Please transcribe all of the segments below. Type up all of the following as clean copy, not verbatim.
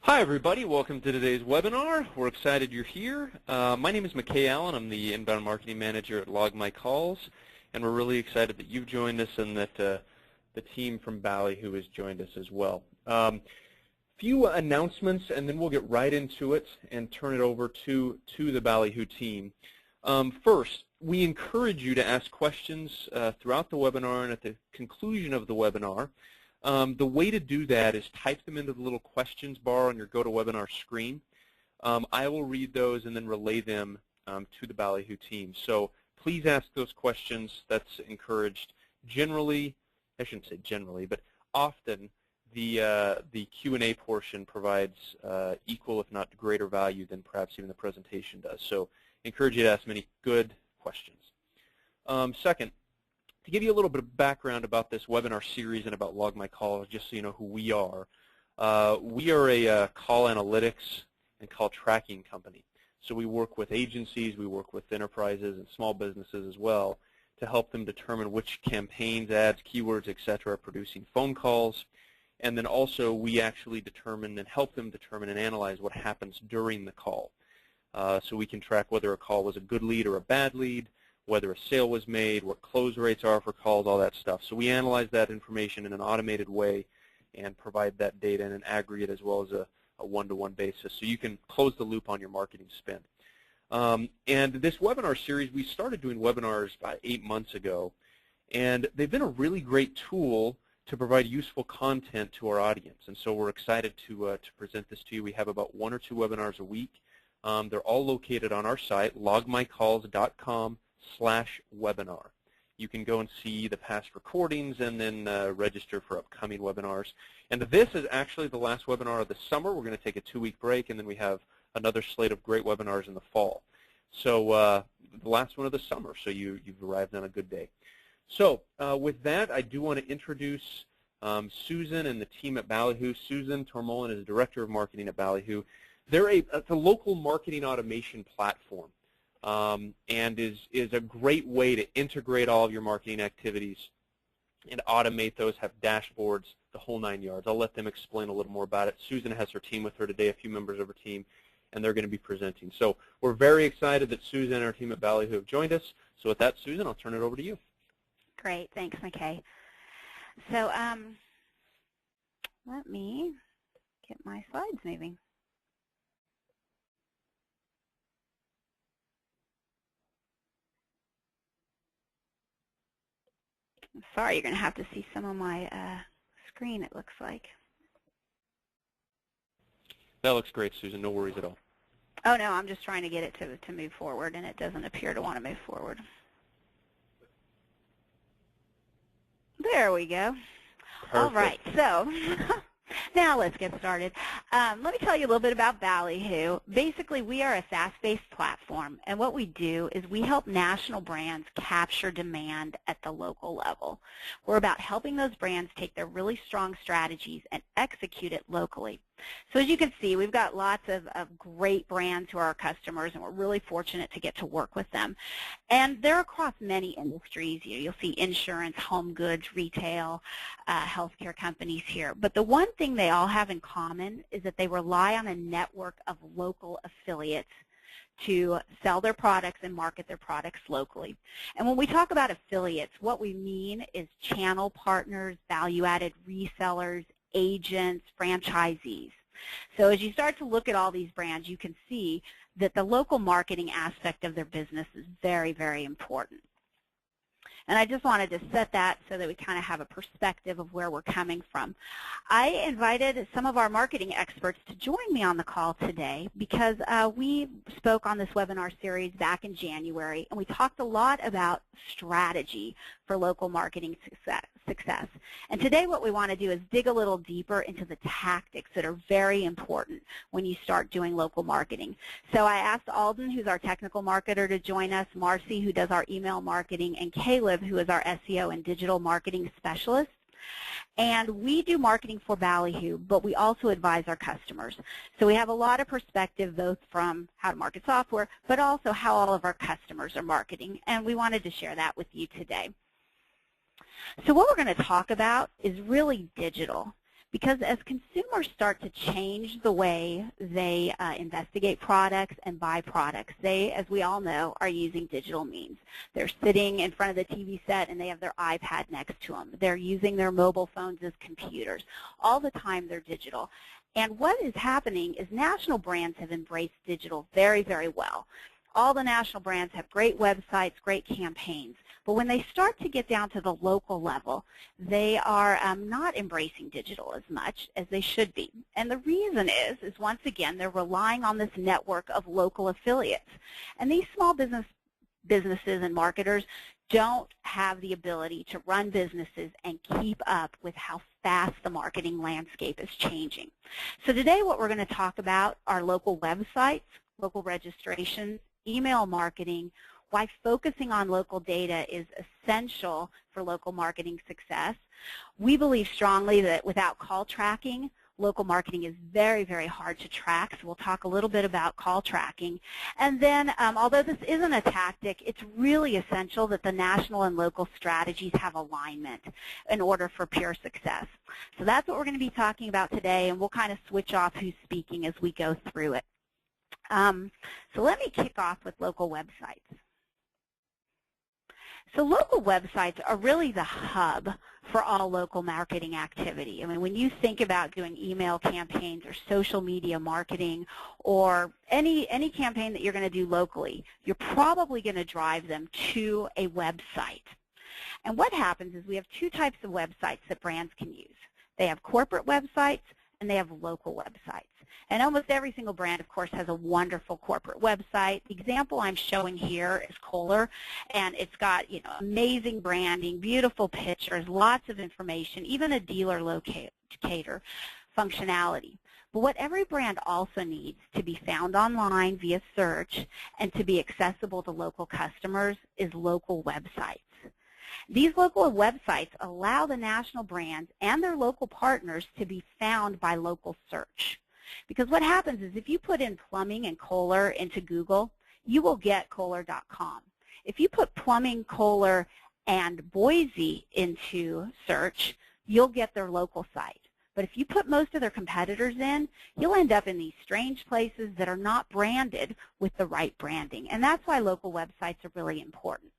Hi everybody, welcome to today's webinar. We're excited you're here. My name is McKay Allen. I'm the Inbound Marketing Manager at Log My Calls, and we're really excited that you've joined us and that the team from Balihoo has joined us as well. Few announcements and then we'll get right into it and turn it over to the Balihoo team. First, we encourage you to ask questions throughout the webinar and at the conclusion of the webinar. The way to do that is type them into the little questions bar on your GoToWebinar screen. I will read those and then relay them to the Balihoo team. So please ask those questions. That's encouraged. Generally, I shouldn't say generally, but often the Q&A portion provides equal, if not greater value than perhaps even the presentation does. So encourage you to ask many good questions. Second, to give you a little bit of background about this webinar series and about Log My Calls, just so you know who we are a call analytics and call tracking company. So we work with agencies, we work with enterprises and small businesses as well to help them determine which campaigns, ads, keywords, etc. are producing phone calls. And then also we actually determine and help them determine and analyze what happens during the call. So we can track whether a call was a good lead or a bad lead, whether a sale was made, what close rates are for calls, all that stuff. So we analyze that information in an automated way and provide that data in an aggregate as well as a one-to-one basis so you can close the loop on your marketing spend. And this webinar series, we started doing webinars about 8 months ago, and they've been a really great tool to provide useful content to our audience. And so we're excited to present this to you. We have about 1 or 2 webinars a week. They're all located on our site, logmycalls.com/webinar. You can go and see the past recordings and then register for upcoming webinars. And this is actually the last webinar of the summer. We're going to take a 2-week break, and then we have another slate of great webinars in the fall. So the last one of the summer, so you've arrived on a good day. So with that, I do want to introduce Susan and the team at Balihoo. Susan Tormollen is Director of Marketing at Balihoo. It's a local marketing automation platform. And is a great way to integrate all of your marketing activities and automate those, have dashboards, the whole 9 yards. I'll let them explain a little more about it. Susan has her team with her today, a few members of her team, and they're going to be presenting. So we're very excited that Susan and our team at Balihoo have joined us. So with that, Susan, I'll turn it over to you. Great. Thanks, McKay. So let me get my slides moving. I'm sorry, you're going to have to see some of my screen, it looks like. That looks great, Susan. No worries at all. Oh, no, I'm just trying to get it to move forward, and it doesn't appear to want to move forward. There we go. Perfect. All right, so now let's get started. Let me tell you a little bit about Balihoo. Basically, we are a SaaS-based platform, and what we do is we help national brands capture demand at the local level. We're about helping those brands take their really strong strategies and execute it locally. So as you can see, we've got lots of great brands who are our customers, and we're really fortunate to get to work with them. And they're across many industries. You'll see insurance, home goods, retail, healthcare companies here. But the one thing they all have in common is that they rely on a network of local affiliates to sell their products and market their products locally. And when we talk about affiliates, what we mean is channel partners, value-added resellers, agents, franchisees. So as you start to look at all these brands, you can see that the local marketing aspect of their business is very, very important. And I just wanted to set that so that we kind of have a perspective of where we're coming from. I invited some of our marketing experts to join me on the call today because we spoke on this webinar series back in January, and we talked a lot about strategy for local marketing success. And today what we want to do is dig a little deeper into the tactics that are very important when you start doing local marketing. So I asked Alden, who's our technical marketer, to join us, Marcy, who does our email marketing, and Caleb, who is our SEO and digital marketing specialist. And we do marketing for Balihoo, but we also advise our customers. So we have a lot of perspective both from how to market software, but also how all of our customers are marketing. And we wanted to share that with you today. So what we're going to talk about is really digital. Because as consumers start to change the way they investigate products and buy products, they, as we all know, are using digital means. They're sitting in front of the TV set and they have their iPad next to them. They're using their mobile phones as computers. All the time they're digital. And what is happening is national brands have embraced digital very, very well. All the national brands have great websites, great campaigns. But when they start to get down to the local level, they are not embracing digital as much as they should be. And the reason is once again, they're relying on this network of local affiliates. And these small businesses and marketers don't have the ability to run businesses and keep up with how fast the marketing landscape is changing. So today what we're going to talk about are local websites, local registrations, email marketing, why focusing on local data is essential for local marketing success. We believe strongly that without call tracking, local marketing is very, very hard to track, so we'll talk a little bit about call tracking. And then, although this isn't a tactic, it's really essential that the national and local strategies have alignment in order for pure success. So that's what we're going to be talking about today, and we'll kind of switch off who's speaking as we go through it. So let me kick off with local websites. So local websites are really the hub for all local marketing activity. I mean, when you think about doing email campaigns or social media marketing or any campaign that you're going to do locally, you're probably going to drive them to a website. And what happens is we have two types of websites that brands can use. They have corporate websites and they have local websites. And almost every single brand, of course, has a wonderful corporate website. The example I'm showing here is Kohler, and it's got, amazing branding, beautiful pictures, lots of information, even a dealer locator functionality. But what every brand also needs to be found online via search and to be accessible to local customers is local websites. These local websites allow the national brands and their local partners to be found by local search. Because what happens is if you put in plumbing and Kohler into Google, you will get Kohler.com. If you put plumbing, Kohler, and Boise into search, you'll get their local site. But if you put most of their competitors in, you'll end up in these strange places that are not branded with the right branding. And that's why local websites are really important.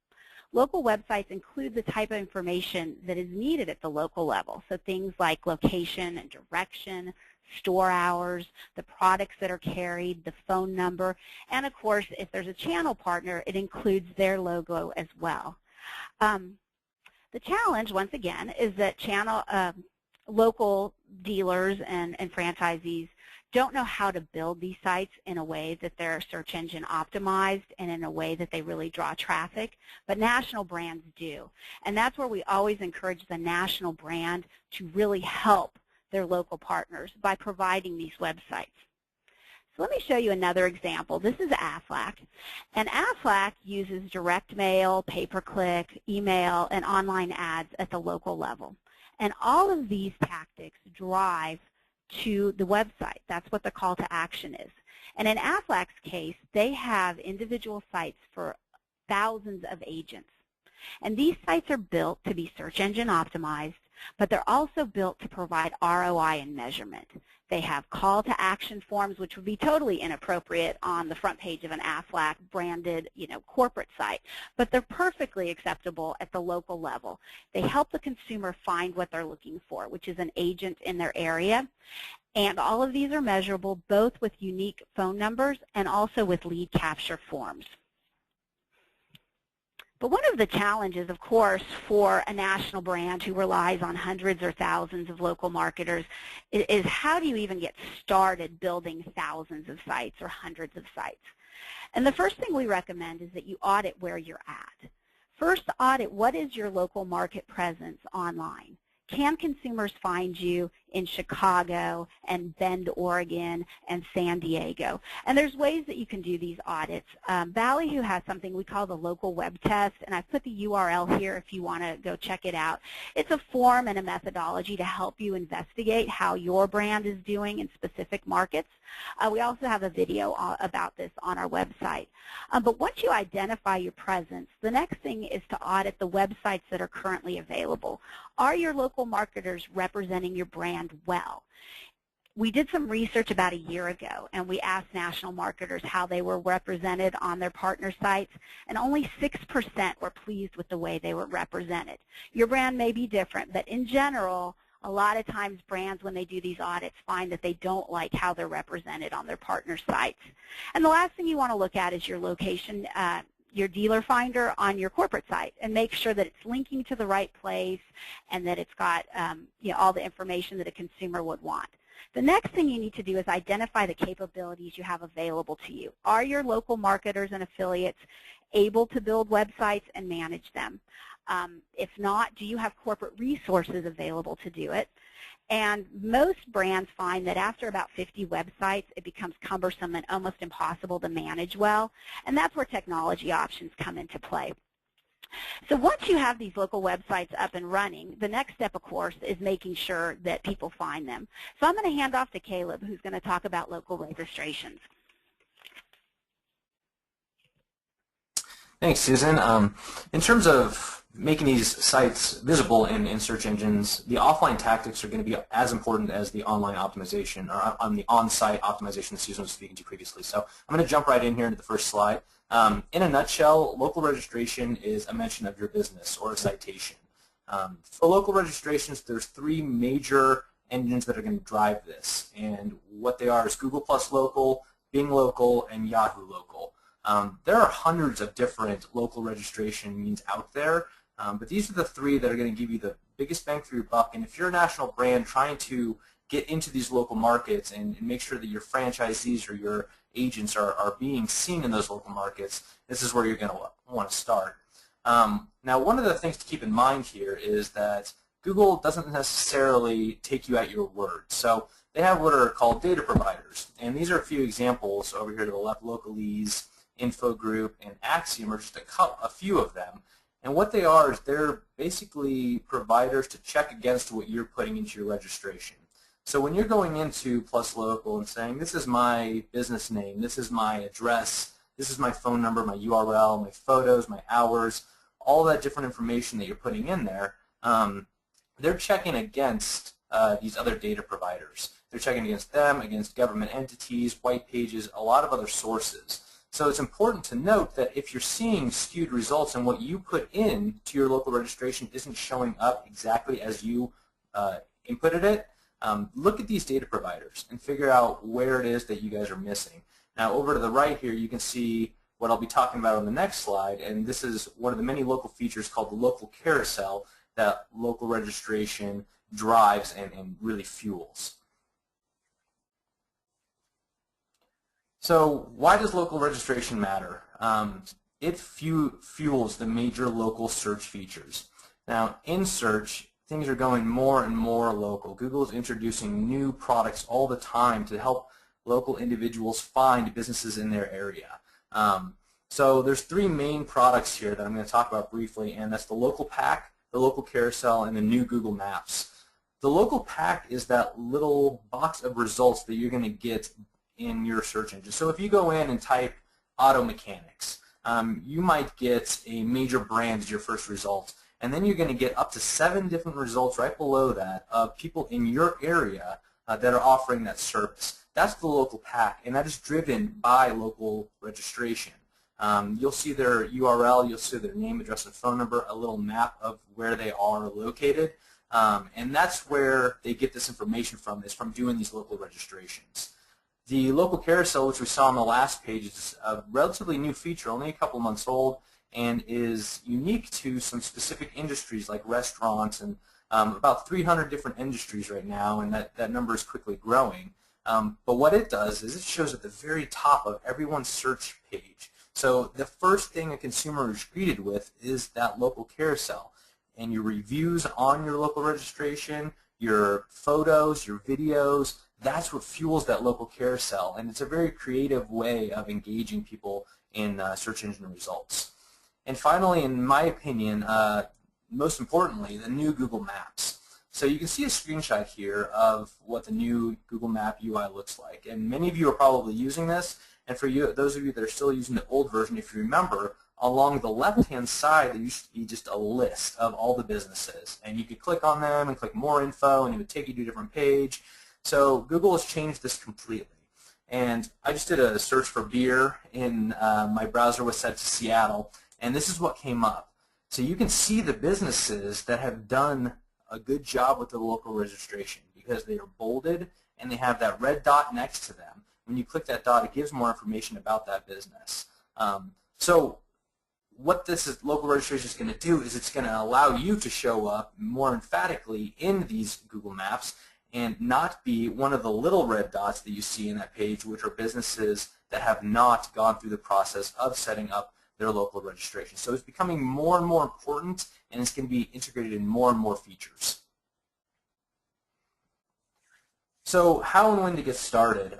Local websites include the type of information that is needed at the local level, so things like location and direction, store hours, the products that are carried, the phone number, and of course, if there's a channel partner, it includes their logo as well. The challenge, once again, is that local dealers and franchisees don't know how to build these sites in a way that they're search engine optimized and in a way that they really draw traffic, but national brands do. And that's where we always encourage the national brand to really help their local partners by providing these websites. So let me show you another example. This is Aflac, and Aflac uses direct mail, pay-per-click, email, and online ads at the local level. And all of these tactics drive to the website. That's what the call to action is. And in Aflac's case, they have individual sites for thousands of agents. And these sites are built to be search engine optimized, but they're also built to provide ROI and measurement. They have call to action forms, which would be totally inappropriate on the front page of an Aflac branded, corporate site, but they're perfectly acceptable at the local level. They help the consumer find what they're looking for, which is an agent in their area. And all of these are measurable both with unique phone numbers and also with lead capture forms. But one of the challenges, of course, for a national brand who relies on hundreds or thousands of local marketers is how do you even get started building thousands of sites or hundreds of sites? And the first thing we recommend is that you audit where you're at. First, audit what is your local market presence online. Can consumers find you in Chicago and Bend, Oregon, and San Diego? And there's ways that you can do these audits. Balihoo has something we call the local web test, and I've put the URL here if you want to go check it out. It's a form and a methodology to help you investigate how your brand is doing in specific markets. We also have a video about this on our website. But once you identify your presence, the next thing is to audit the websites that are currently available. Are your local marketers representing your brand brand well. We did some research about a year ago, and we asked national marketers how they were represented on their partner sites, and only 6% were pleased with the way they were represented. Your brand may be different, but in general, a lot of times brands, when they do these audits, find that they don't like how they're represented on their partner sites. And the last thing you want to look at is your location, your dealer finder on your corporate site, and make sure that it's linking to the right place and that it's got all the information that a consumer would want. The next thing you need to do is identify the capabilities you have available to you. Are your local marketers and affiliates able to build websites and manage them? If not, do you have corporate resources available to do it? And most brands find that after about 50 websites, it becomes cumbersome and almost impossible to manage well, and that's where technology options come into play. So once you have these local websites up and running, the next step, of course, is making sure that people find them. So I'm going to hand off to Caleb, who's going to talk about local registrations. Thanks, Susan. In terms of making these sites visible in search engines, the offline tactics are going to be as important as the online optimization, or on the on-site optimization that Susan was speaking to previously. So I'm going to jump right in here into the first slide. In a nutshell, local registration is a mention of your business or a citation. For local registrations, there's three major engines that are going to drive this, and what they are is Google Plus Local, Bing Local, and Yahoo Local. There are hundreds of different local registration means out there, but these are the three that are going to give you the biggest bang for your buck. And if you're a national brand trying to get into these local markets and make sure that your franchisees or your agents are being seen in those local markets, this is where you're going to want to start. Now, one of the things to keep in mind here is that Google doesn't necessarily take you at your word. So they have what are called data providers, and these are a few examples over here to the left. Localese, Infogroup, and Axiom are just a few of them. And what they are is they're basically providers to check against what you're putting into your registration. So when you're going into Plus Local and saying, this is my business name, this is my address, this is my phone number, my URL, my photos, my hours, all that different information that you're putting in there, they're checking against these other data providers. They're checking against them, against government entities, white pages, a lot of other sources. So it's important to note that if you're seeing skewed results and what you put in to your local registration isn't showing up exactly as you inputted it, look at these data providers and figure out where it is that you guys are missing. Now, over to the right here, you can see what I'll be talking about on the next slide, and this is one of the many local features called the local carousel that local registration drives and really fuels. So why does local registration matter? It fuels the major local search features. Now, in search, things are going more and more local. Google is introducing new products all the time to help local individuals find businesses in their area. So there's three main products here that I'm going to talk about briefly, and that's the local pack, the local carousel, and the new Google Maps. The local pack is that little box of results that you're going to get in your search engine. So if you go in and type auto mechanics, you might get a major brand as your first result, and then you're going to get up to 7 different results right below that of people in your area that are offering that service. That's the local pack, and that is driven by local registration. You'll see their URL, you'll see their name, address, and phone number, a little map of where they are located, and that's where they get this information from, is from doing these local registrations. The local carousel, which we saw on the last page, is a relatively new feature, only a couple months old, and is unique to some specific industries like restaurants, and about 300 different industries right now, and that number is quickly growing. But what it does is it shows at the very top of everyone's search page. So the first thing a consumer is greeted with is that local carousel, and your reviews on your local registration, your photos, your videos, that's what fuels that local carousel, and it's a very creative way of engaging people in search engine results. And finally, in my opinion, most importantly, the new Google Maps. So you can see a screenshot here of what the new Google Map UI looks like, and many of you are probably using this, and for you, those of you that are still using the old version, if you remember, along the left-hand side, there used to be just a list of all the businesses. And you could click on them and click more info, and it would take you to a different page. So Google has changed this completely. And I just did a search for beer in my browser was set to Seattle, and this is what came up. So you can see the businesses that have done a good job with the local registration because they are bolded and they have that red dot next to them. When you click that dot, it gives more information about that business. So what this local registration is going to do is it's going to allow you to show up more emphatically in these Google Maps and not be one of the little red dots that you see in that page, which are businesses that have not gone through the process of setting up their local registration. So it's becoming more and more important, and it's going to be integrated in more and more features. So how and when to get started?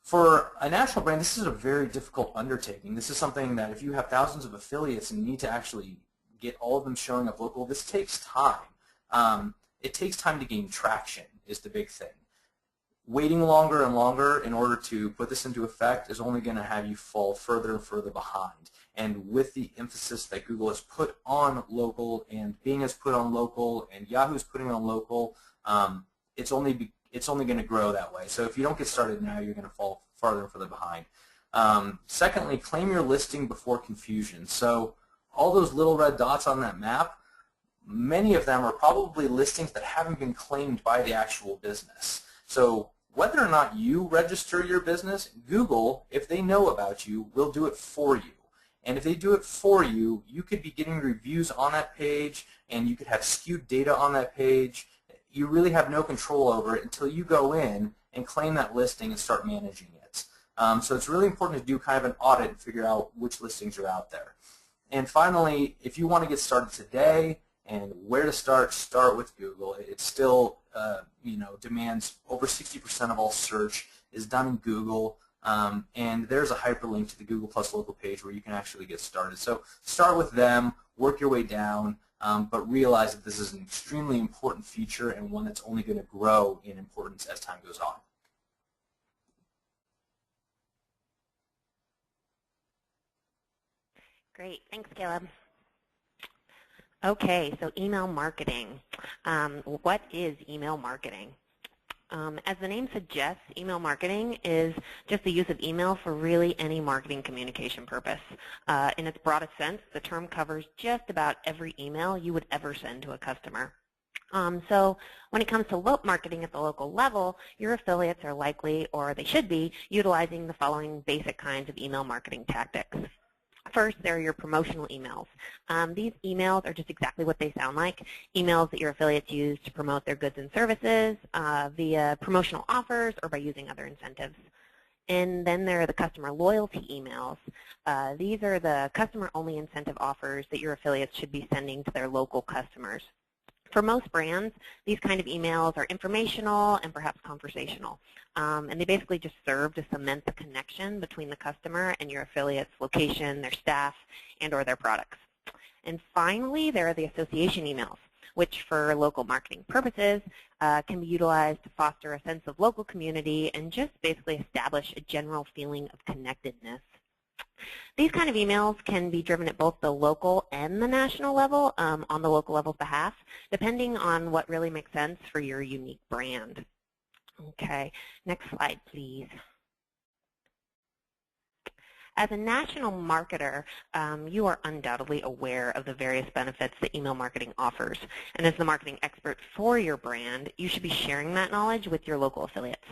For a national brand, this is a very difficult undertaking. This is something that if you have thousands of affiliates and need to actually get all of them showing up local, this takes time. It takes time to gain traction is the big thing. Waiting longer and longer in order to put this into effect is only going to have you fall further and further behind. And with the emphasis that Google has put on local and Bing has put on local and Yahoo's putting on local, it's only going to grow that way. So if you don't get started now, you're going to fall farther and further behind. Secondly, claim your listing before confusion. So all those little red dots on that map, many of them are probably listings that haven't been claimed by the actual business. So whether or not you register your business, Google, if they know about you, will do it for you. And if they do it for you, you could be getting reviews on that page, and you could have skewed data on that page. You really have no control over it until you go in and claim that listing and start managing it. So it's really important to do kind of an audit and figure out which listings are out there. And finally, if you want to get started today and where to start with Google. It still demands over 60% of all search is done in Google. And there's a hyperlink to the Google Plus local page where you can actually get started. So start with them, work your way down, but realize that this is an extremely important feature and one that's only going to grow in importance as time goes on. Great. Thanks, Caleb. Okay, so email marketing. What is email marketing? As the name suggests, email marketing is just the use of email for really any marketing communication purpose. In its broadest sense, the term covers just about every email you would ever send to a customer. So when it comes to marketing at the local level, your affiliates are likely, or they should be, utilizing the following basic kinds of email marketing tactics. First, there are your promotional emails. These emails are just exactly what they sound like, emails that your affiliates use to promote their goods and services via promotional offers or by using other incentives. And then there are the customer loyalty emails. These are the customer-only incentive offers that your affiliates should be sending to their local customers. For most brands, these kind of emails are informational and perhaps conversational. And they basically just serve to cement the connection between the customer and your affiliate's location, their staff, and or their products. And finally, there are the association emails, which for local marketing purposes can be utilized to foster a sense of local community and just basically establish a general feeling of connectedness. These kind of emails can be driven at both the local and the national level on the local level's behalf, depending on what really makes sense for your unique brand. Okay, next slide, please. As a national marketer, you are undoubtedly aware of the various benefits that email marketing offers. And as the marketing expert for your brand, you should be sharing that knowledge with your local affiliates.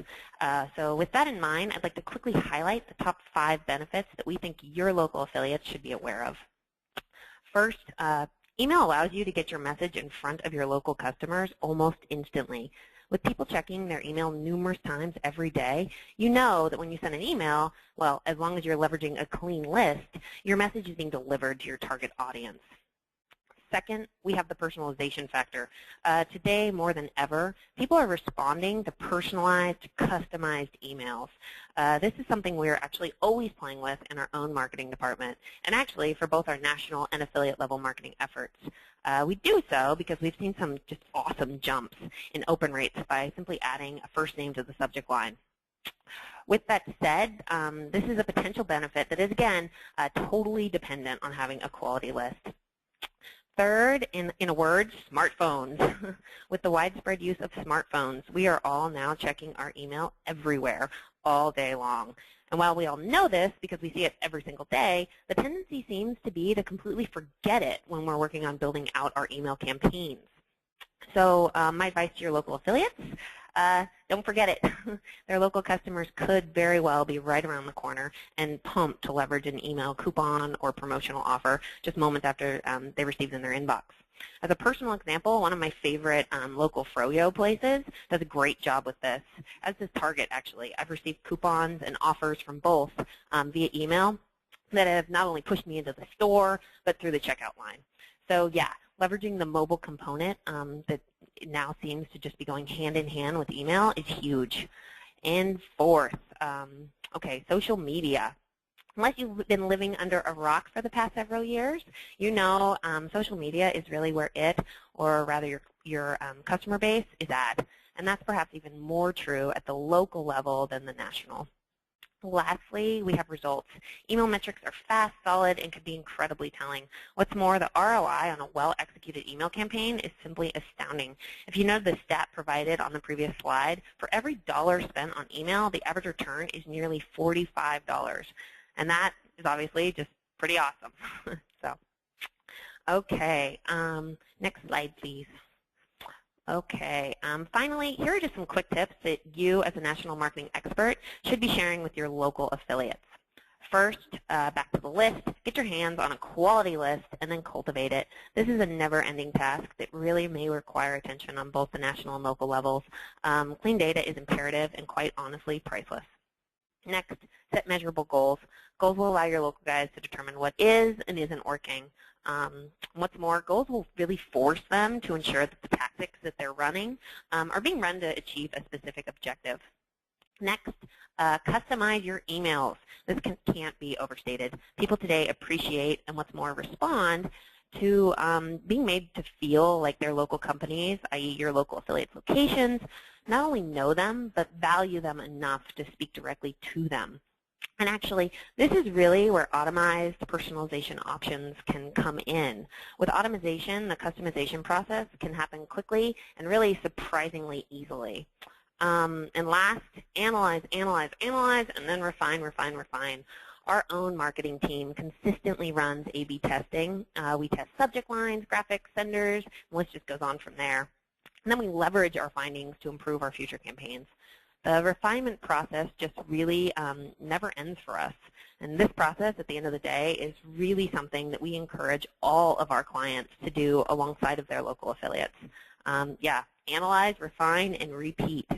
So with that in mind, I'd like to quickly highlight the top 5 benefits that we think your local affiliates should be aware of. First, email allows you to get your message in front of your local customers almost instantly. With people checking their email numerous times every day, you know that when you send an email, well, as long as you're leveraging a clean list, your message is being delivered to your target audience. Second, we have the personalization factor. Today, more than ever, people are responding to personalized, customized emails. This is something we're actually always playing with in our own marketing department, and actually for both our national and affiliate level marketing efforts. We do so because we've seen some just awesome jumps in open rates by simply adding a first name to the subject line. With that said, this is a potential benefit that is, again, totally dependent on having a quality list. Third, in a word, smartphones. With the widespread use of smartphones, we are all now checking our email everywhere, all day long. And while we all know this because we see it every single day, the tendency seems to be to completely forget it when we're working on building out our email campaigns. So my advice to your local affiliates, don't forget it. Their local customers could very well be right around the corner and pumped to leverage an email coupon or promotional offer just moments after they receive it in their inbox. As a personal example, one of my favorite local froyo places does a great job with this, as does Target, actually. I've received coupons and offers from both via email that have not only pushed me into the store, but through the checkout line. So yeah, leveraging the mobile component that now seems to just be going hand in hand with email is huge. And fourth, okay, social media. Unless you've been living under a rock for the past several years, you know social media is really where it, or rather your customer base, is at. And that's perhaps even more true at the local level than the national. Lastly, we have results. Email metrics are fast, solid, and can be incredibly telling. What's more, the ROI on a well-executed email campaign is simply astounding. If you know the stat provided on the previous slide, for every dollar spent on email, the average return is nearly $45. And that is obviously just pretty awesome. So, okay, next slide, please. Okay, finally, here are just some quick tips that you as a national marketing expert should be sharing with your local affiliates. First, back to the list, get your hands on a quality list and then cultivate it. This is a never-ending task that really may require attention on both the national and local levels. Clean data is imperative and quite honestly priceless. Next, set measurable goals. Goals will allow your local guys to determine what is and isn't working. What's more, goals will really force them to ensure that the tactics that they're running are being run to achieve a specific objective. Next, customize your emails. This can't be overstated. People today appreciate and what's more, respond to being made to feel like their local companies, i.e. your local affiliates locations, not only know them, but value them enough to speak directly to them. And actually, this is really where automized personalization options can come in. With automation, the customization process can happen quickly and really surprisingly easily. And last, analyze, analyze, analyze, and then refine, refine, refine. Our own marketing team consistently runs A/B testing. We test subject lines, graphics, senders, and the list just goes on from there. And then we leverage our findings to improve our future campaigns. The refinement process just really never ends for us. And this process, at the end of the day, is really something that we encourage all of our clients to do alongside of their local affiliates. Yeah, analyze, refine, and repeat.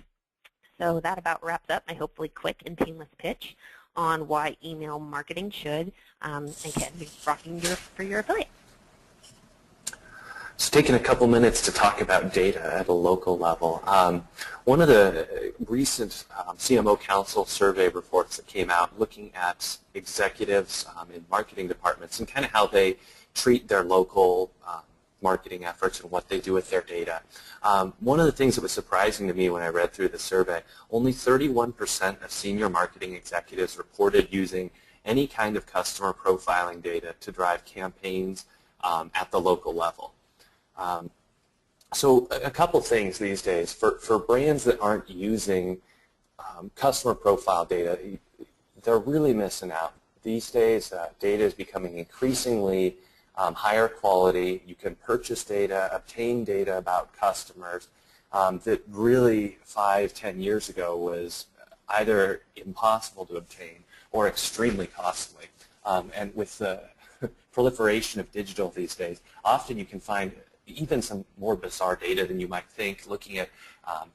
So that about wraps up my hopefully quick and painless pitch on why email marketing should and can be rocking for your affiliate. So taking a couple minutes to talk about data at a local level. One of the recent CMO Council survey reports that came out looking at executives in marketing departments and kind of how they treat their local marketing efforts and what they do with their data. One of the things that was surprising to me when I read through the survey, only 31% of senior marketing executives reported using any kind of customer profiling data to drive campaigns at the local level. So a couple things these days. For brands that aren't using customer profile data, they're really missing out. These days, data is becoming increasingly higher quality. You can purchase data, obtain data about customers that really 5-10 years ago was either impossible to obtain or extremely costly. And with the proliferation of digital these days, often you can find even some more bizarre data than you might think, looking at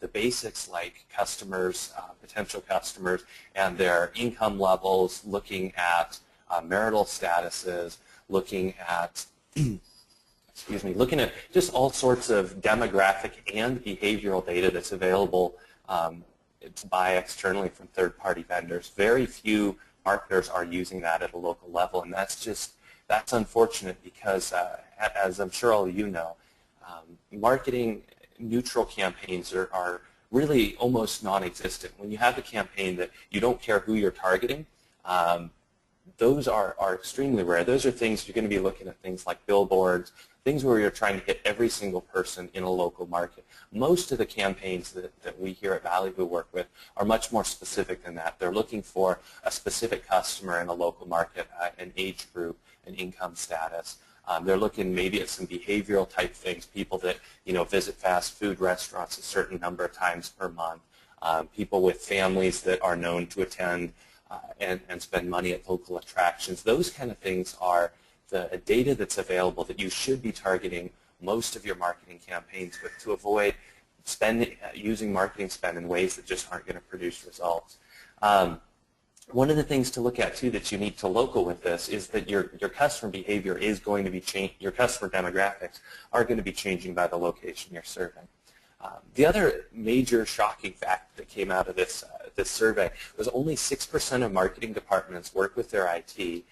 the basics like customers, potential customers, and their income levels, looking at marital statuses, looking at excuse me, looking at just all sorts of demographic and behavioral data that's available to buy externally from third-party vendors. Very few marketers are using that at a local level, and that's unfortunate because, as I'm sure all of you know, marketing neutral campaigns are really almost non-existent. When you have a campaign that you don't care who you're targeting, those are extremely rare. Those are things you're going to be looking at, things like billboards, things where you're trying to hit every single person in a local market. Most of the campaigns that we here at Balihoo work with are much more specific than that. They're looking for a specific customer in a local market, an age group, an income status. They're looking maybe at some behavioral type things, people that visit fast food restaurants a certain number of times per month, people with families that are known to attend and spend money at local attractions. Those kind of things are the data that's available that you should be targeting most of your marketing campaigns with to avoid using marketing spend in ways that just aren't going to produce results. One of the things to look at too that's unique to local with this is that your customer behavior is going to be changed. Your customer demographics are going to be changing by the location you're serving. The other major shocking fact that came out of this survey was only 6% of marketing departments work with their IT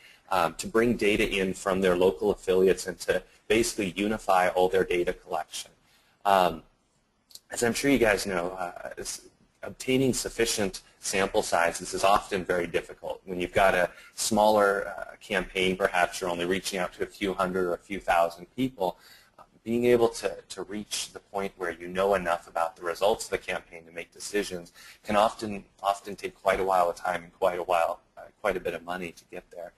to bring data in from their local affiliates and to basically unify all their data collection. As I'm sure you guys know, obtaining sufficient sample sizes is often very difficult. When you've got a smaller campaign, perhaps you're only reaching out to a few hundred or a few thousand people, being able to reach the point where you know enough about the results of the campaign to make decisions can often take quite a while of time and quite a bit of money to get there.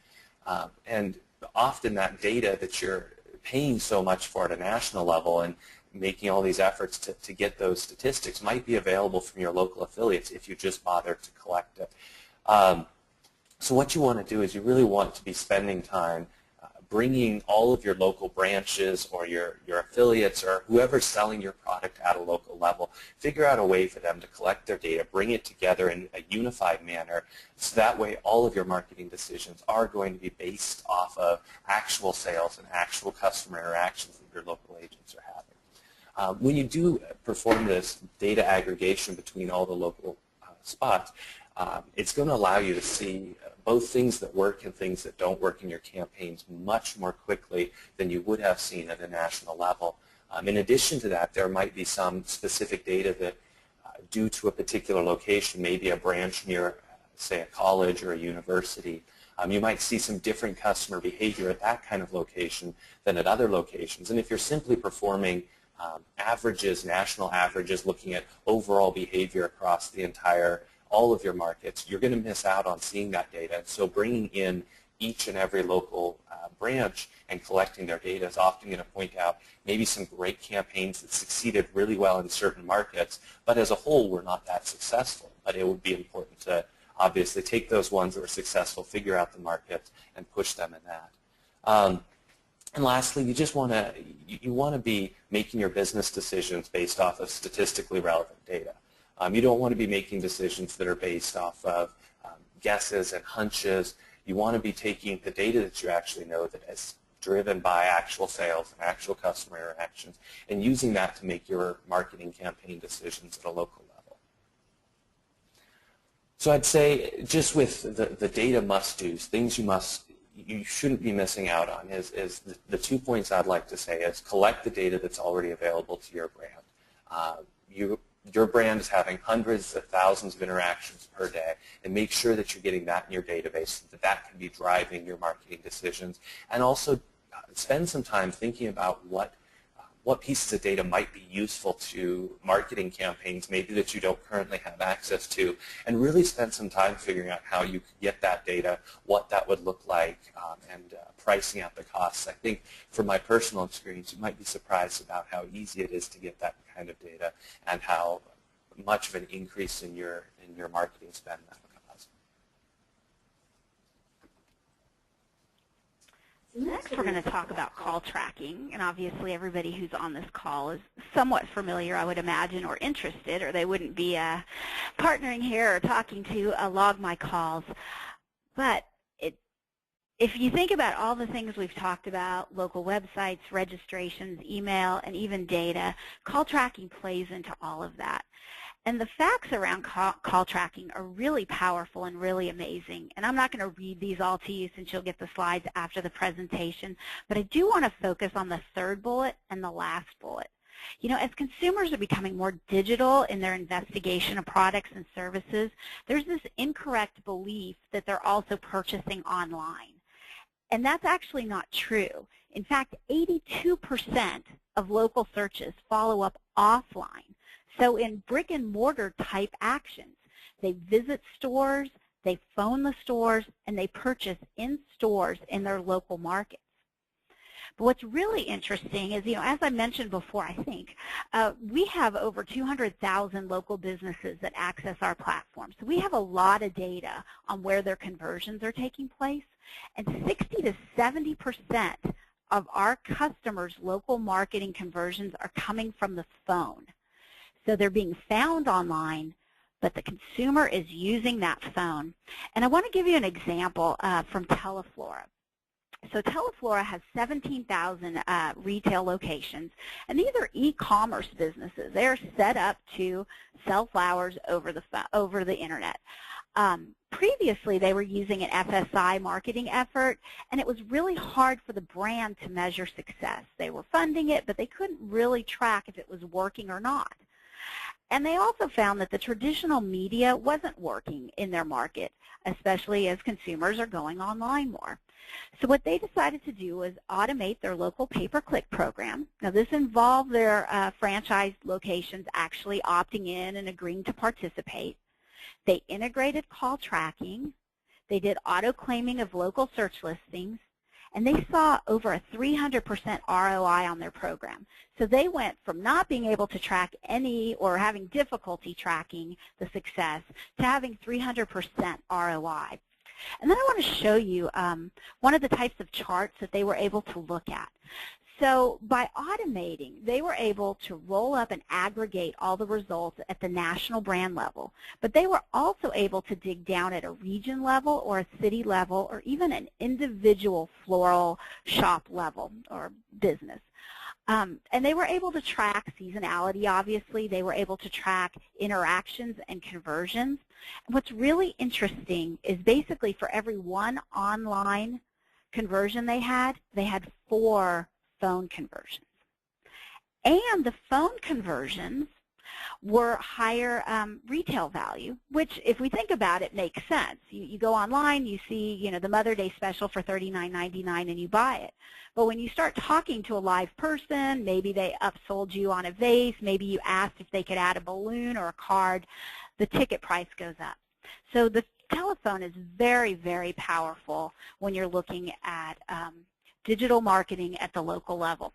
And often that data that you're paying so much for at a national level and making all these efforts to get those statistics might be available from your local affiliates if you just bother to collect it. So what you want to do is you really want to be spending time bringing all of your local branches or your affiliates or whoever's selling your product at a local level, figure out a way for them to collect their data, bring it together in a unified manner, so that way all of your marketing decisions are going to be based off of actual sales and actual customer interactions that your local agents are having. When you do perform this data aggregation between all the local spots, it's going to allow you to see both things that work and things that don't work in your campaigns much more quickly than you would have seen at a national level. In addition to that, there might be some specific data that, due to a particular location, maybe a branch near, say, a college or a university, you might see some different customer behavior at that kind of location than at other locations. And if you're simply performing averages, national averages, looking at overall behavior across the all of your markets, you're going to miss out on seeing that data. And so bringing in each and every local branch and collecting their data is often going to point out maybe some great campaigns that succeeded really well in certain markets, but as a whole were not that successful. But it would be important to obviously take those ones that were successful, figure out the markets, and push them in that. And lastly, you want to be making your business decisions based off of statistically relevant data. You don't want to be making decisions that are based off of guesses and hunches. You want to be taking the data that you actually know that is driven by actual sales and actual customer interactions and using that to make your marketing campaign decisions at a local level. So I'd say just with the data must-dos, things you shouldn't be missing out on is the 2 points I'd like to say is collect the data that's already available to your brand. Your brand is having hundreds of thousands of interactions per day, and make sure that you're getting that in your database so that can be driving your marketing decisions. And also spend some time thinking about what pieces of data might be useful to marketing campaigns, maybe that you don't currently have access to, and really spend some time figuring out how you could get that data, what that would look like, and pricing out the costs. I think from my personal experience, you might be surprised about how easy it is to get that kind of data and how much of an increase in your marketing spend that would cause. Next, we're going to talk about call tracking, and obviously everybody who's on this call is somewhat familiar, I would imagine, or interested, or they wouldn't be partnering here or talking to Log My Calls. But if you think about all the things we've talked about, local websites, registrations, email, and even data, call tracking plays into all of that. And the facts around call tracking are really powerful and really amazing. And I'm not going to read these all to you since you'll get the slides after the presentation, but I do want to focus on the third bullet and the last bullet. You know, as consumers are becoming more digital in their investigation of products and services, there's this incorrect belief that they're also purchasing online. And that's actually not true. In fact, 82% of local searches follow up offline. So in brick and mortar type actions, they visit stores, they phone the stores, and they purchase in stores in their local markets. But what's really interesting is, you know, as I mentioned before, I think, we have over 200,000 local businesses that access our platform. So we have a lot of data on where their conversions are taking place. And 60 to 70% of our customers' local marketing conversions are coming from the phone. So they're being found online, but the consumer is using that phone. And I want to give you an example from Teleflora. So Teleflora has 17,000 retail locations, and these are e-commerce businesses. They are set up to sell flowers over the internet. Previously, they were using an FSI marketing effort, and it was really hard for the brand to measure success. They were funding it, but they couldn't really track if it was working or not. And they also found that the traditional media wasn't working in their market, especially as consumers are going online more. So what they decided to do was automate their local pay-per-click program. Now this involved their franchise locations actually opting in and agreeing to participate. They integrated call tracking. They did auto-claiming of local search listings. And they saw over a 300% ROI on their program. So they went from not being able to track any or having difficulty tracking the success to having 300% ROI. And then I want to show you one of the types of charts that they were able to look at. So by automating, they were able to roll up and aggregate all the results at the national brand level. But they were also able to dig down at a region level or a city level or even an individual floral shop level or business. And they were able to track seasonality, obviously. They were able to track interactions and conversions. And what's really interesting is basically for every one online conversion they had 4 phone conversions. And the phone conversions were higher retail value, which if we think about it makes sense. You go online, you see, you know, the Mother's Day special for $39.99 and you buy it. But when you start talking to a live person, maybe they upsold you on a vase, maybe you asked if they could add a balloon or a card, the ticket price goes up. So the telephone is very, very powerful when you're looking at digital marketing at the local level.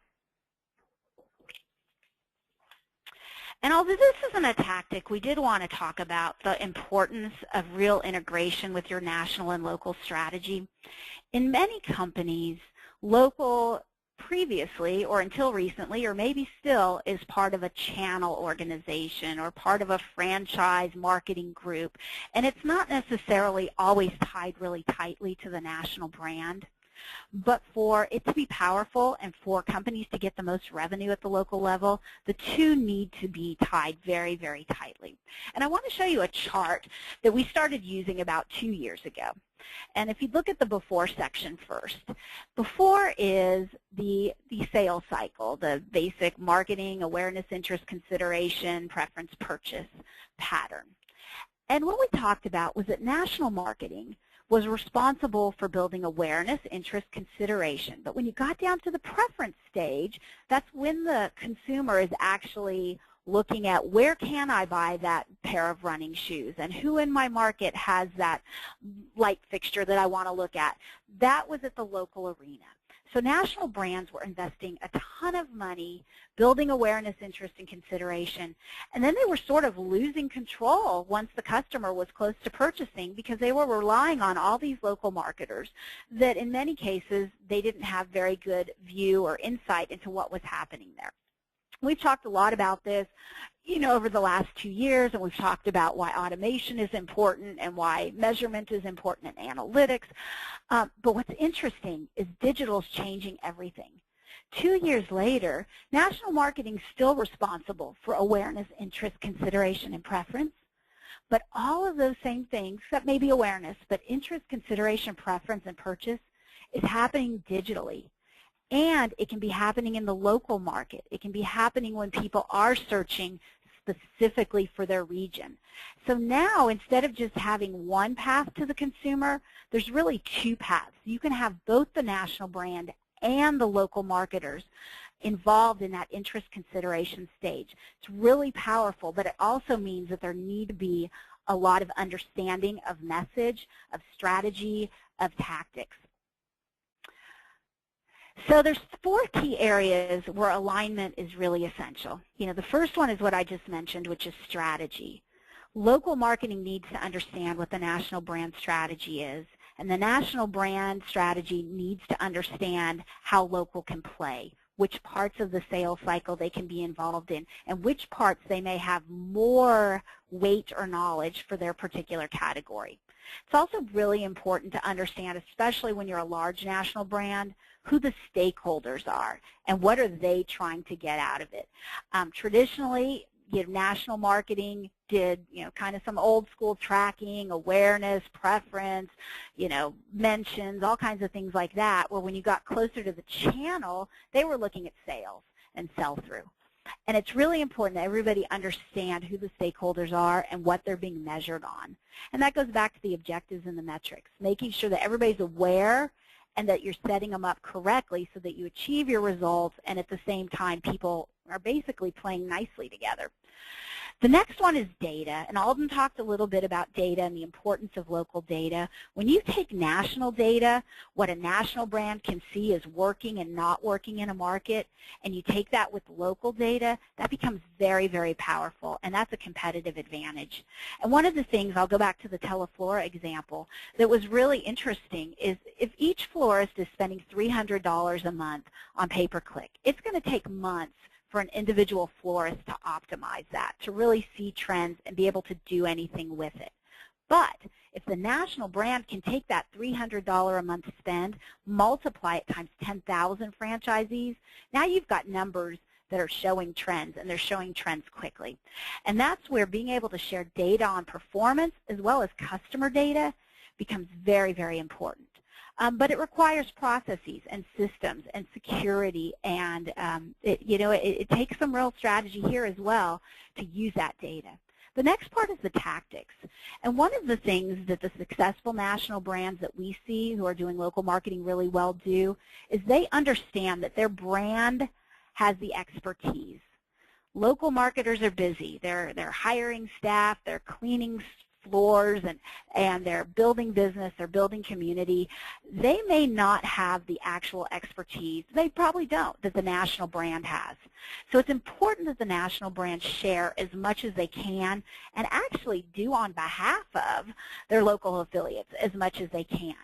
And although this isn't a tactic, we did want to talk about the importance of real integration with your national and local strategy. In many companies, local previously or until recently or maybe still is part of a channel organization or part of a franchise marketing group, and it's not necessarily always tied really tightly to the national brand. But for it to be powerful and for companies to get the most revenue at the local level, the two need to be tied very, very tightly. And I want to show you a chart that we started using about 2 years ago. And if you look at the before section first, before is the sales cycle, the basic marketing, awareness, interest, consideration, preference, purchase pattern. And what we talked about was that national marketing was responsible for building awareness, interest, consideration. But when you got down to the preference stage, that's when the consumer is actually looking at where can I buy that pair of running shoes and who in my market has that light fixture that I want to look at. That was at the local arena. So national brands were investing a ton of money building awareness, interest, and consideration. And then they were sort of losing control once the customer was close to purchasing because they were relying on all these local marketers that in many cases they didn't have very good view or insight into what was happening there. We've talked a lot about this, you know, over the last 2 years, and we've talked about why automation is important and why measurement is important in analytics. But what's interesting is digital is changing everything. 2 years later, national marketing is still responsible for awareness, interest, consideration, and preference. But all of those same things, except maybe awareness, but interest, consideration, preference, and purchase is happening digitally. And it can be happening in the local market. It can be happening when people are searching specifically for their region. So now, instead of just having one path to the consumer, there's really two paths. You can have both the national brand and the local marketers involved in that interest consideration stage. It's really powerful, but it also means that there need to be a lot of understanding of message, of strategy, of tactics. So there's 4 key areas where alignment is really essential. The first one is what I just mentioned, which is strategy. Local marketing needs to understand what the national brand strategy is, and the national brand strategy needs to understand how local can play, which parts of the sales cycle they can be involved in, and which parts they may have more weight or knowledge for their particular category. It's also really important to understand, especially when you're a large national brand, who the stakeholders are and what are they trying to get out of it. Traditionally, national marketing did, kind of some old school tracking, awareness, preference, mentions, all kinds of things like that, where when you got closer to the channel, they were looking at sales and sell-through. And it's really important that everybody understand who the stakeholders are and what they're being measured on. And that goes back to the objectives and the metrics, making sure that everybody's aware and that you're setting them up correctly so that you achieve your results, and at the same time people are basically playing nicely together. The next one is data, and Alden talked a little bit about data and the importance of local data. When you take national data, what a national brand can see is working and not working in a market, and you take that with local data, that becomes very, very powerful, and that's a competitive advantage. And one of the things, I'll go back to the Teleflora example, that was really interesting is if each florist is spending $300 a month on pay-per-click, it's going to take months for an individual florist to optimize that, to really see trends and be able to do anything with it. But if the national brand can take that $300 a month spend, multiply it times 10,000 franchisees, now you've got numbers that are showing trends, and they're showing trends quickly. And that's where being able to share data on performance as well as customer data becomes very, very important. But it requires processes and systems and security, and it takes some real strategy here as well to use that data. The next part is the tactics. And one of the things that the successful national brands that we see who are doing local marketing really well do is they understand that their brand has the expertise. Local marketers are busy. They're hiring staff, they're cleaning floors, and they're building business, they're building community. They may not have the actual expertise, they probably don't, that the national brand has. So it's important that the national brand share as much as they can and actually do on behalf of their local affiliates as much as they can.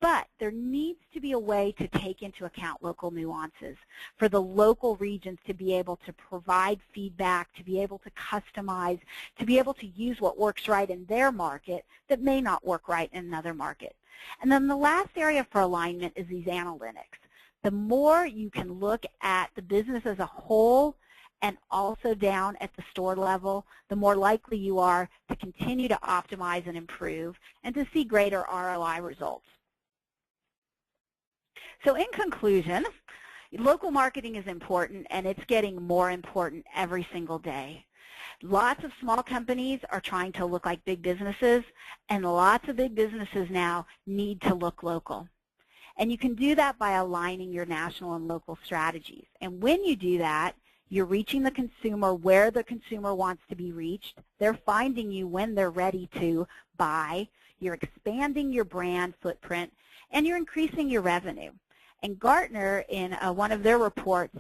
But there needs to be a way to take into account local nuances for the local regions to be able to provide feedback, to be able to customize, to be able to use what works right in their market that may not work right in another market. And then the last area for alignment is these analytics. The more you can look at the business as a whole and also down at the store level, the more likely you are to continue to optimize and improve and to see greater ROI results. So in conclusion, local marketing is important, and it's getting more important every single day. Lots of small companies are trying to look like big businesses, and lots of big businesses now need to look local. And you can do that by aligning your national and local strategies. And when you do that, you're reaching the consumer where the consumer wants to be reached. They're finding you when they're ready to buy. You're expanding your brand footprint, and you're increasing your revenue. And Gartner, in one of their reports,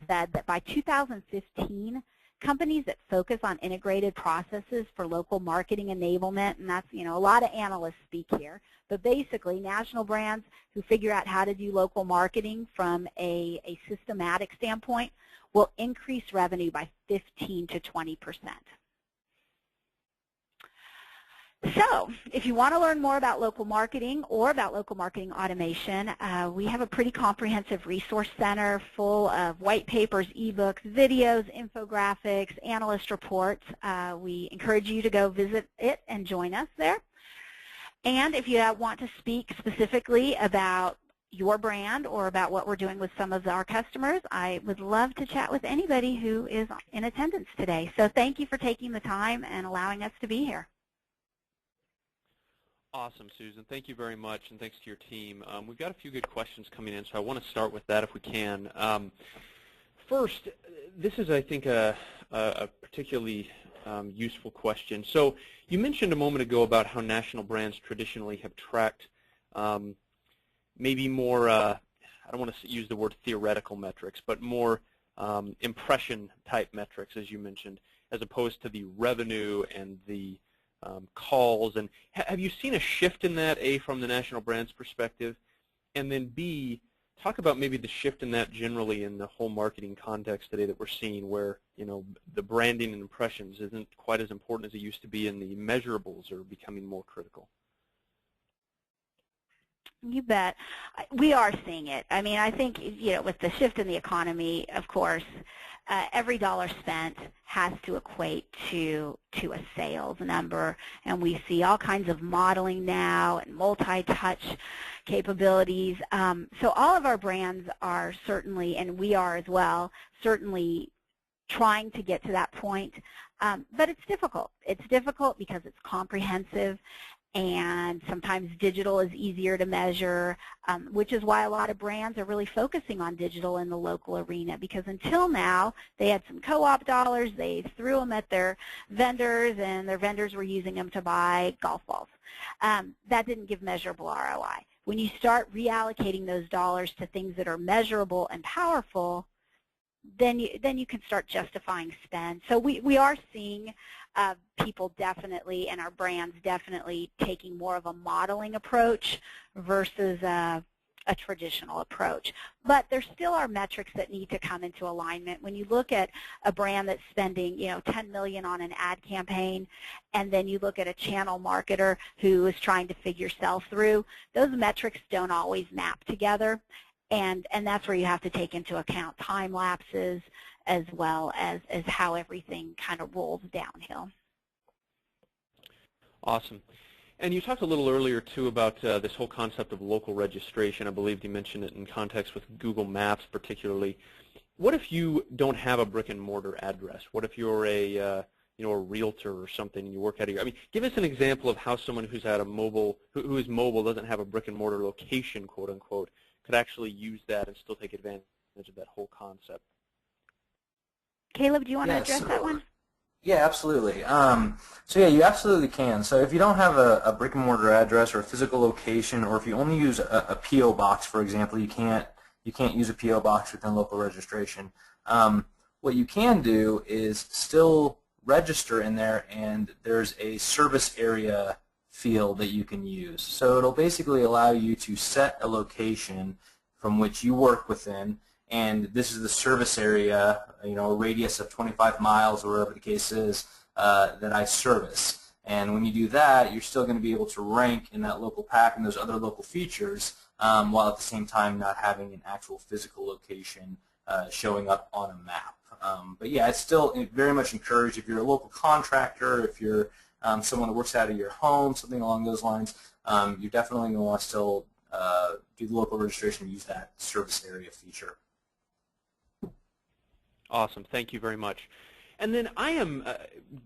said that by 2015, companies that focus on integrated processes for local marketing enablement, and that's, a lot of analysts speak here, but basically national brands who figure out how to do local marketing from a systematic standpoint will increase revenue by 15 to 20%. So if you want to learn more about local marketing or about local marketing automation, we have a pretty comprehensive resource center full of white papers, ebooks, videos, infographics, analyst reports. We encourage you to go visit it and join us there. And if you want to speak specifically about your brand or about what we're doing with some of our customers, I would love to chat with anybody who is in attendance today. So thank you for taking the time and allowing us to be here. Awesome, Susan. Thank you very much, and thanks to your team. We've got a few good questions coming in, so I want to start with that if we can. First, this is, I think, a particularly useful question. So you mentioned a moment ago about how national brands traditionally have tracked maybe more, I don't want to use the word theoretical metrics, but more impression-type metrics, as you mentioned, as opposed to the revenue and the calls. And have you seen a shift in that, A, from the national brand's perspective, and then B, talk about maybe the shift in that generally in the whole marketing context today that we're seeing, where the branding and impressions isn't quite as important as it used to be, and the measurables are becoming more critical. You bet. We are seeing it. I mean, I think with the shift in the economy, of course, every dollar spent has to equate to a sales number, and we see all kinds of modeling now and multi-touch capabilities. So all of our brands are certainly, and we are as well, certainly trying to get to that point. But it's difficult. It's difficult because it's comprehensive, and sometimes digital is easier to measure, which is why a lot of brands are really focusing on digital in the local arena, because until now they had some co-op dollars, they threw them at their vendors, and their vendors were using them to buy golf balls. That didn't give measurable ROI. When you start reallocating those dollars to things that are measurable and powerful, then you can start justifying spend. So we are seeing people definitely, and our brands definitely, taking more of a modeling approach versus a traditional approach. But there still are metrics that need to come into alignment. When you look at a brand that's spending $10 million on an ad campaign, and then you look at a channel marketer who is trying to figure sell-through, those metrics don't always map together. And that's where you have to take into account time lapses as well as how everything kind of rolls downhill. Awesome. And you talked a little earlier, too, about this whole concept of local registration. I believe you mentioned it in context with Google Maps particularly. What if you don't have a brick-and-mortar address? What if you're a realtor or something, and you work out of your, give us an example of how someone who's at a mobile, who is mobile, doesn't have a brick-and-mortar location, quote-unquote, could actually use that and still take advantage of that whole concept. Caleb, do you want to address that one? Yeah, absolutely. So yeah, you absolutely can. So if you don't have a brick-and-mortar address or a physical location, or if you only use a P.O. box, for example, you can't use a P.O. box within local registration. What you can do is still register in there, and there's a service area field that you can use. So it'll basically allow you to set a location from which you work within, and this is the service area, a radius of 25 miles or whatever the case is, that I service. And when you do that, you're still going to be able to rank in that local pack and those other local features, while at the same time not having an actual physical location showing up on a map. But yeah, it's still very much encouraged if you're a local contractor, if you're someone that works out of your home, something along those lines, you're definitely going to want to still do the local registration and use that service area feature. Awesome. Thank you very much. And then I am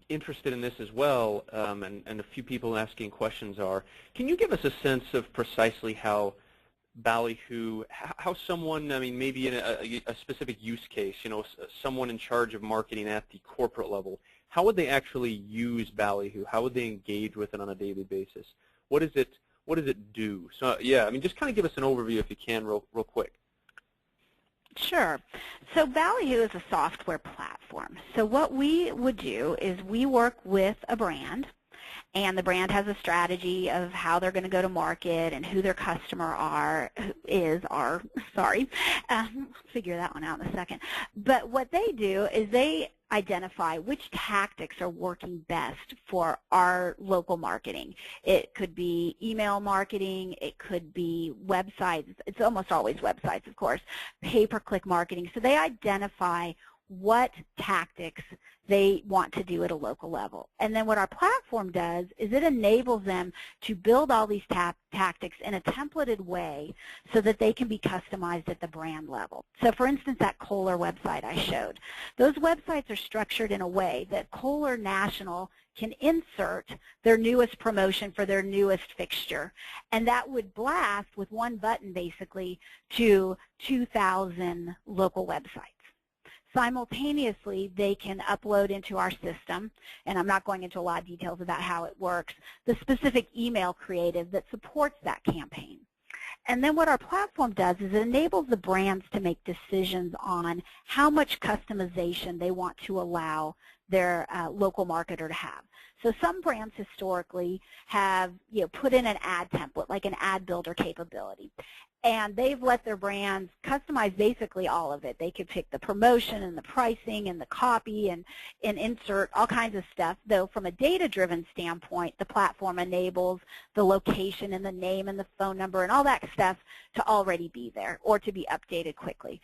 interested in this as well, and a few people asking questions are, can you give us a sense of precisely how Balihoo, how someone, maybe in a specific use case, someone in charge of marketing at the corporate level, how would they actually use Balihoo? How would they engage with it on a daily basis? What does it do? So yeah, just kind of give us an overview if you can, real quick. Sure. So Balihoo is a software platform. So what we would do is we work with a brand, and the brand has a strategy of how they're going to go to market and who their customer figure that one out in a second. But what they do is they identify which tactics are working best for our local marketing. It could be email marketing, it could be websites, it's almost always websites, of course, pay-per-click marketing. So they identify what tactics they want to do at a local level. And then what our platform does is it enables them to build all these tactics in a templated way so that they can be customized at the brand level. So for instance, that Kohler website I showed, those websites are structured in a way that Kohler National can insert their newest promotion for their newest fixture. And that would blast with one button basically to 2,000 local websites. Simultaneously, they can upload into our system, and I'm not going into a lot of details about how it works, the specific email creative that supports that campaign. And then what our platform does is it enables the brands to make decisions on how much customization they want to allow their local marketer to have. So some brands historically have put in an ad template, like an ad builder capability. And they've let their brands customize basically all of it. They could pick the promotion and the pricing and the copy and insert all kinds of stuff, though from a data-driven standpoint, the platform enables the location and the name and the phone number and all that stuff to already be there or to be updated quickly.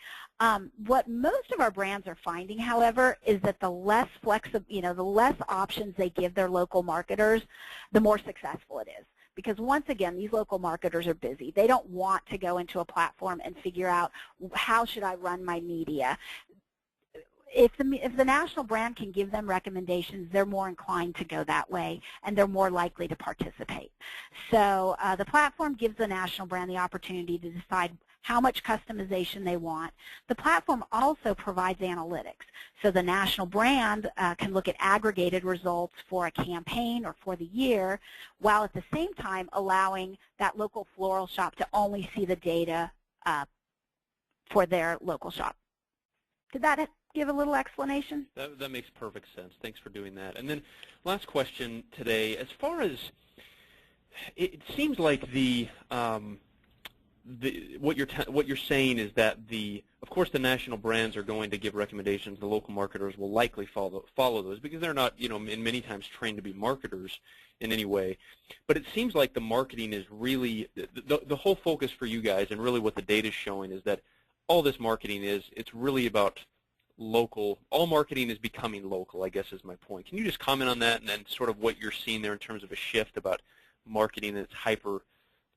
What most of our brands are finding, however, is that the less flexible, the less options they give their local marketers, the more successful it is. Because once again, these local marketers are busy. They don't want to go into a platform and figure out how should I run my media. If the national brand can give them recommendations, they're more inclined to go that way, and they're more likely to participate. So the platform gives the national brand the opportunity to decide how much customization they want. The platform also provides analytics. So the national brand can look at aggregated results for a campaign or for the year, while at the same time allowing that local floral shop to only see the data for their local shop. Did that give a little explanation? That makes perfect sense. Thanks for doing that. And then last question today, as far as it seems like what you're saying is that of course the national brands are going to give recommendations. The local marketers will likely follow those because they're not in many times trained to be marketers in any way. But it seems like the marketing is really the whole focus for you guys, and really what the data is showing is that all this marketing it's really about local. All marketing is becoming local, I guess is my point. Can you just comment on that and then sort of what you're seeing there in terms of a shift about marketing and its hyper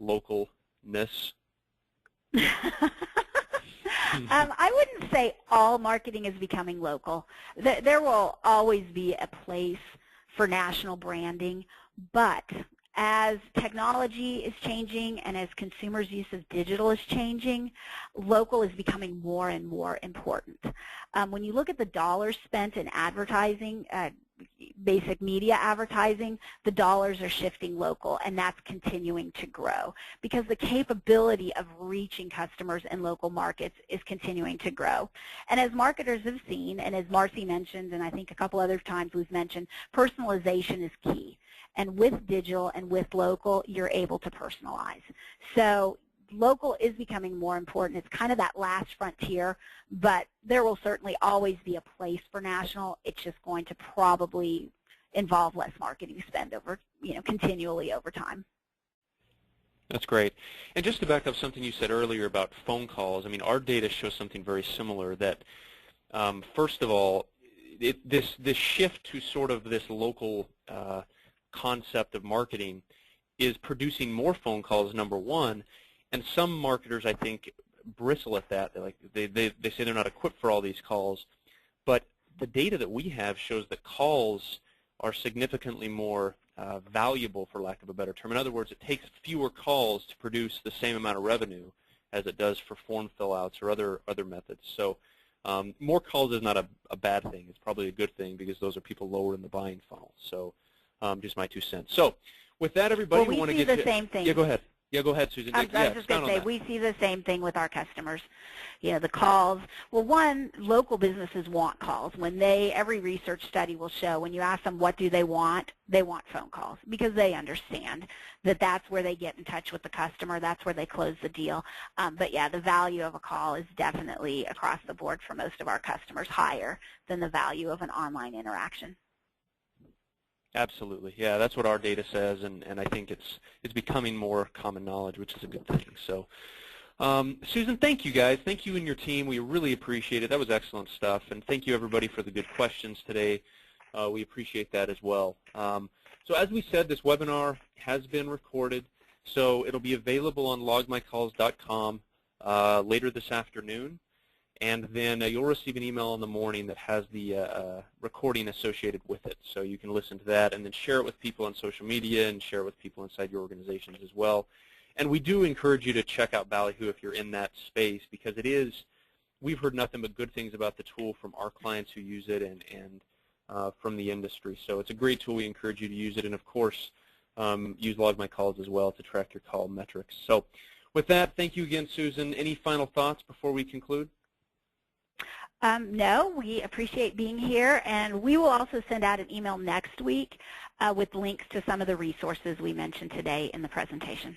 localness? I wouldn't say all marketing is becoming local. There will always be a place for national branding, but as technology is changing and as consumers' use of digital is changing, local is becoming more and more important. When you look at the dollars spent in advertising, basic media advertising, the dollars are shifting local, and that's continuing to grow because the capability of reaching customers in local markets is continuing to grow. And as marketers have seen, and as Marcy mentioned, and I think a couple other times we've mentioned, personalization is key. And with digital and with local, you're able to personalize. So local is becoming more important. It's kind of that last frontier, but there will certainly always be a place for national. It's just going to probably involve less marketing spend over, continually over time. That's great. And just to back up something you said earlier about phone calls, I mean, our data shows something very similar that, first of all, this shift to sort of this local concept of marketing is producing more phone calls, number one. And some marketers, I think, bristle at that. They say they're not equipped for all these calls. But the data that we have shows that calls are significantly more valuable, for lack of a better term. In other words, it takes fewer calls to produce the same amount of revenue as it does for form fill-outs or other methods. So more calls is not a bad thing. It's probably a good thing because those are people lower in the buying funnel. So just my 2 cents. So with that, everybody, we want to see get the same thing. Yeah, go ahead. Yeah, go ahead, Susan. I was just going to say, we see the same thing with our customers. The calls. Well, one, local businesses want calls. Every research study will show when you ask them what do they want phone calls because they understand that that's where they get in touch with the customer. That's where they close the deal. But yeah, the value of a call is definitely across the board for most of our customers higher than the value of an online interaction. Absolutely, yeah. That's what our data says, and I think it's becoming more common knowledge, which is a good thing. So, Susan, thank you guys. Thank you and your team. We really appreciate it. That was excellent stuff. And thank you everybody for the good questions today. We appreciate that as well. So as we said, this webinar has been recorded. So it'll be available on logmycalls.com later this afternoon. And then you'll receive an email in the morning that has the recording associated with it. So you can listen to that and then share it with people on social media and share it with people inside your organizations as well. And we do encourage you to check out Balihoo if you're in that space, because it is, we've heard nothing but good things about the tool from our clients who use it and from the industry. So it's a great tool. We encourage you to use it. And of course, use Log My Calls as well to track your call metrics. So with that, thank you again, Susan. Any final thoughts before we conclude? No, we appreciate being here, and we will also send out an email next week with links to some of the resources we mentioned today in the presentation.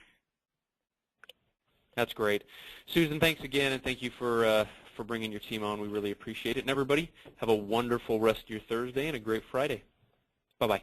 That's great. Susan, thanks again, and thank you for bringing your team on. We really appreciate it. And everybody, have a wonderful rest of your Thursday and a great Friday. Bye-bye.